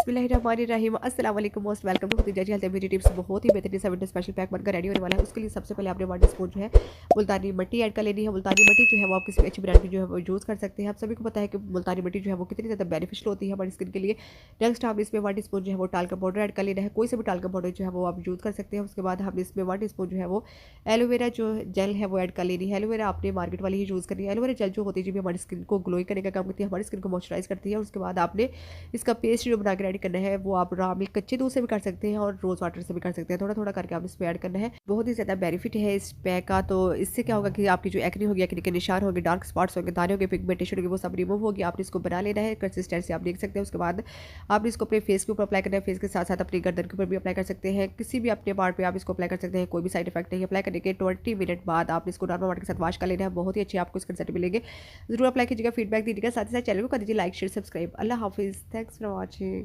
बिस्मिल्लाहिर्रहमानिर्रहीम अस्सलाम वालेकुम most welcome to Khadija ji health and beauty tips. बहुत ही बेहतरीन सा विंटर स्पेशल पैक बनकर रेडी होने वाला है। उसके लिए सबसे पहले आपने 1 स्पून जो है मुल्तानी मिट्टी ऐड कर लेनी है। मुल्तानी मिट्टी जो है वो आप किसी भी अच्छी ब्रांड की जो है वो यूज़ कर सकते हैं। आप सभी को पता है कि मुल्तानी मिट्टी जो है वो कितनी ज़्यादा बेनिफिशियल होती है हमारी स्किन के लिए। नेक्स्ट हमने इसमें 1 स्पून जो है वो टाल्कम पाउडर ऐड कर लेना है। कोई सा भी टाल्कम पाउडर जो है वो आप यूज़ कर सकते हैं। उसके बाद हमने इसमें 1 स्पून जो है वो एलोवेरा जो जेल है वो ऐड कर लेनी है। एलोवेरा आपने मार्केट वाली ही यूज़ करनी है। एलोवेरा जेल जो होती है जी हमारी स्किन को ग्लोइंग करने का काम करती है, हमारी स्किन को मॉइस्चराइज करती है। उसके बाद आपने इसका पेस्ट जो बना के रेडी करना है वो आप रॉ मिल्क कच्चे दूध से भी कर सकते हैं और रोज़ वाटर से भी कर सकते हैं। थोड़ा थोड़ा करके आप इसमें ऐड करना है। बहुत ही ज़्यादा बेनिफिट है इस पैक का। तो इससे क्या होगा कि आपकी जो एक्ने होगी, एक्ने के निशान होंगे, डार्क स्पॉट्स होंगे, दाने होंगे, पिगमेंटेशन होगी, वो सब रिमूव होगी। आपने इसको बना लेना है। कंसिस्टेंसी आप देख सकते हैं। उसके बाद आपने इसको अपने फेस के ऊपर अप्लाई करना है। फेस के साथ साथ अपनी गर्दन के ऊपर भी अप्लाई कर सकते हैं। किसी भी अपने पार्ट पे आप इसको अप्लाई कर सकते हैं। कोई भी साइड इफेक्ट नहीं। अप्लाई करने के 20 मिनट बाद आपने इसको नॉर्मल वाटर के साथ वॉश कर लेना है। बहुत ही अच्छे आपको इसके रिजल्ट मिलेंगे। जरूर अप्लाई कीजिएगा, फीडबैक दीजिएगा, साथ ही साथ चैनल को कर दीजिए लाइक शेयर सब्सक्राइब। अल्लाह हाफिज़, थैंक्स फॉर वॉचिंग।